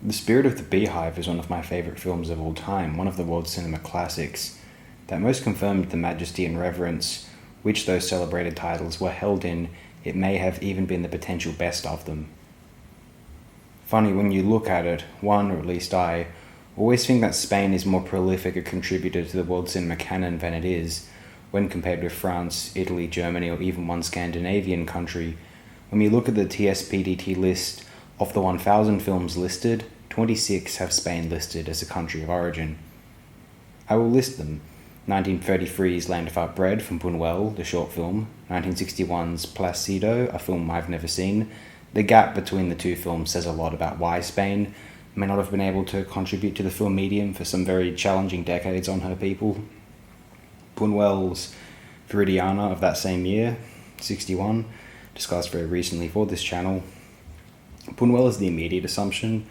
The Spirit of the Beehive is one of my favourite films of all time, one of the world cinema classics, that most confirmed the majesty and reverence which those celebrated titles were held in. It may have even been the potential best of them. Funny, when you look at it, one, or at least I, always think that Spain is more prolific a contributor to the world cinema canon than it is, when compared with France, Italy, Germany, or even one Scandinavian country. When we look at the TSPDT list, of the 1,000 films listed, 26 have Spain listed as a country of origin. I will list them. 1933's Land Without Bread from Buñuel, the short film. 1961's Placido, a film I've never seen. The gap between the two films says a lot about why Spain may not have been able to contribute to the film medium for some very challenging decades on her people. Buñuel's Viridiana of that same year, 61, discussed very recently for this channel. Buñuel is the immediate assumption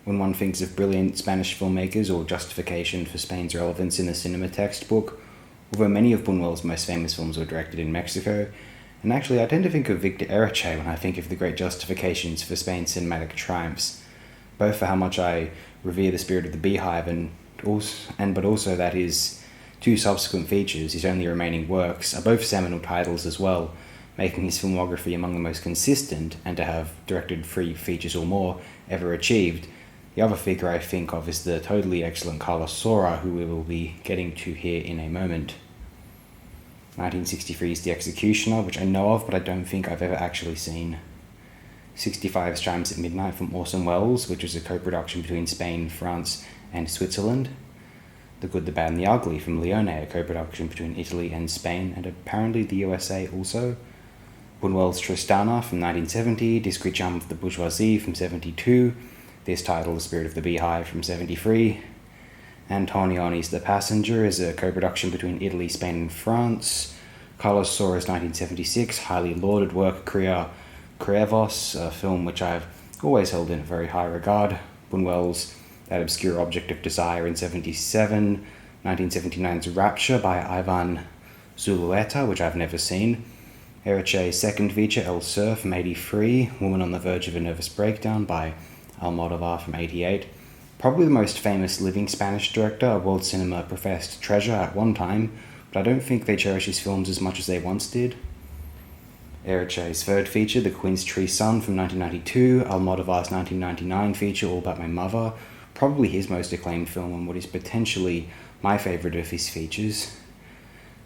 when one thinks of brilliant Spanish filmmakers or justification for Spain's relevance in the cinema textbook, although many of Buñuel's most famous films were directed in Mexico. And actually, I tend to think of Victor Erice when I think of the great justifications for Spain's cinematic triumphs, both for how much I revere the Spirit of the Beehive but also that his two subsequent features, his only remaining works, are both seminal titles as well, making his filmography among the most consistent, and to have directed 3 features or more ever achieved. The other figure I think of is the totally excellent Carlos Saura, who we will be getting to here in a moment. 1963's The Executioner, which I know of but I don't think I've ever actually seen. 65's Chimes at Midnight from Orson Welles, which was a co-production between Spain, France, and Switzerland. The Good, the Bad, and the Ugly from Leone, a co-production between Italy and Spain, and apparently the USA also. Buñuel's Tristana from 1970, Discret Charm of the Bourgeoisie from 72, this title The Spirit of the Beehive from 73. Antonioni's The Passenger is a co-production between Italy, Spain, and France. Carlos Saura's 1976 highly lauded work Cria Cuervos, a film which I've always held in very high regard. Buñuel's That Obscure Object of Desire in 77, 1979's Rapture by Ivan Zulueta, which I've never seen. Erice's second feature, El Sur, from 83, Woman on the Verge of a Nervous Breakdown by Almodovar from 88. Probably the most famous living Spanish director, a world cinema professed treasure at one time, but I don't think they cherish his films as much as they once did. Erice's third feature, The Queen's Tree Son from 1992, Almodovar's 1999 feature, All About My Mother, probably his most acclaimed film and what is potentially my favourite of his features.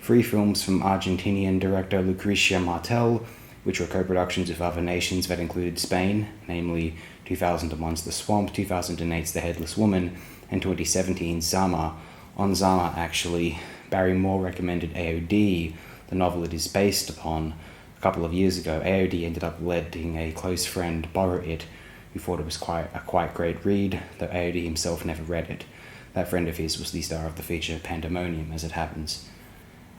3 films from Argentinian director Lucrecia Martel, which were co-productions of other nations that included Spain, namely 2001's The Swamp, 2008's The Headless Woman, and 2017's Zama. On Zama, actually, Barry Moore recommended AOD, the novel it is based upon, a couple of years ago. AOD ended up letting a close friend borrow it, who thought it was a quite great read, though AOD himself never read it. That friend of his was the star of the feature Pandemonium, as it happens.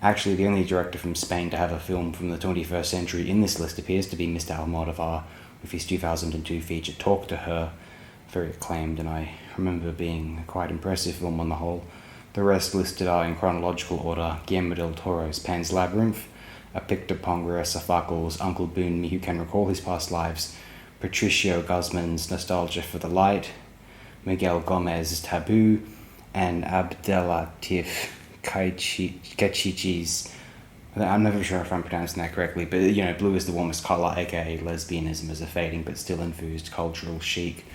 Actually, the only director from Spain to have a film from the 21st century in this list appears to be Mr. Almodovar, with his 2002 feature Talk to Her, very acclaimed, and I remember being a quite impressive film on the whole. The rest listed are in chronological order: Guillermo del Toro's Pan's Labyrinth, A Picture Ponderosa Fackel's Uncle Boone Me Who Can Recall His Past Lives, Patricio Guzman's Nostalgia for the Light, Miguel Gomez's Taboo, and Abdelatif Kechichi's, I'm never sure if I'm pronouncing that correctly, but blue is the warmest colour, aka lesbianism as a fading but still enthused cultural chic.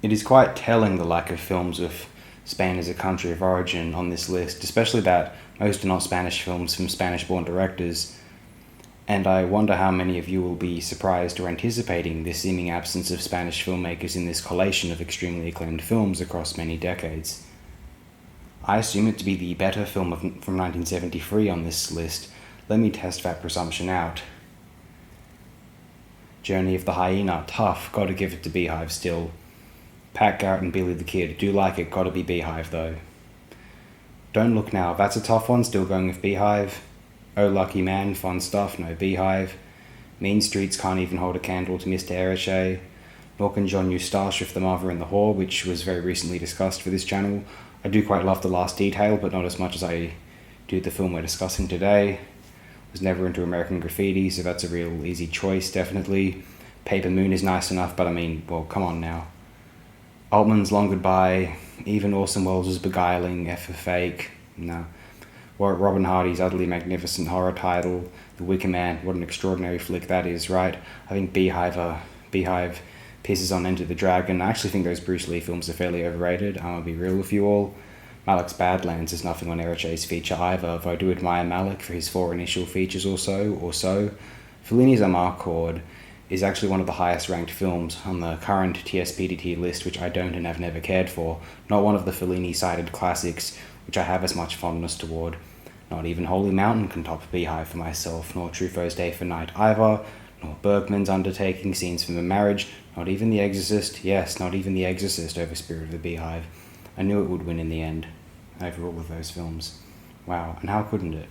It is quite telling the lack of films with Spain as a country of origin on this list, especially that most are not Spanish films from Spanish-born directors, and I wonder how many of you will be surprised or anticipating the seeming absence of Spanish filmmakers in this collation of extremely acclaimed films across many decades. I assume it to be the better film from 1973 on this list. Let me test that presumption out. Journey of the Hyena, tough, gotta give it to Beehive still. Pat Garrett and Billy the Kid, do like it, gotta be Beehive though. Don't Look Now, that's a tough one, still going with Beehive. Oh Lucky Man, fun stuff, no Beehive. Mean Streets can't even hold a candle to Mr. Erice. Nor can John Eustache with The Mother and the Whore, which was very recently discussed for this channel. I do quite love The Last Detail, but not as much as I do the film we're discussing today. Was never into American Graffiti, so that's a real easy choice, definitely. Paper Moon is nice enough, but I mean, well, come on now. Altman's Long Goodbye, even Orson Welles' Beguiling, F for Fake, no. Robin Hardy's utterly magnificent horror title, The Wicker Man, what an extraordinary flick that is, right? I think Beehive pisses on Enter the Dragon. I actually think those Bruce Lee films are fairly overrated. I'm gonna be real with you all. Malik's Badlands is nothing on Erice's feature either, though I do admire Malik for his 4 initial features or so. Fellini's Amarcord is actually one of the highest ranked films on the current TSPDT list, which I don't and have never cared for. Not one of the Fellini-cited classics, which I have as much fondness toward. Not even Holy Mountain can top Beehive for myself, nor Truffaut's Day for Night either, nor Bergman's Undertaking, Scenes from a Marriage, not even The Exorcist, yes, not even The Exorcist over Spirit of the Beehive. I knew it would win in the end, over all of those films. Wow, and how couldn't it?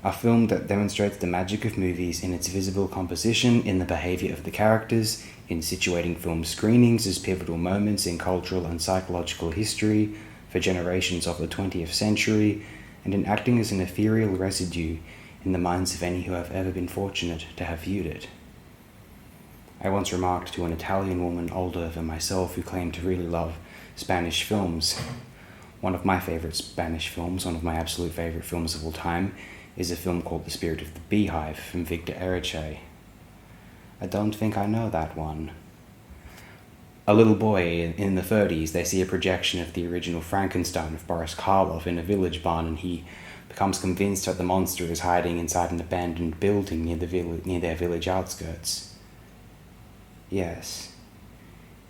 A film that demonstrates the magic of movies in its visible composition, in the behaviour of the characters, in situating film screenings as pivotal moments in cultural and psychological history for generations of the 20th century, and in acting as an ethereal residue in the minds of any who have ever been fortunate to have viewed it. I once remarked to an Italian woman older than myself who claimed to really love Spanish films. One of my favourite Spanish films, one of my absolute favourite films of all time, is a film called The Spirit of the Beehive from Victor Erice. I don't think I know that one. A little boy in the 30s, they see a projection of the original Frankenstein of Boris Karloff in a village barn, and he becomes convinced that the monster is hiding inside an abandoned building near their village outskirts. Yes,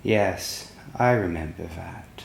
I remember that.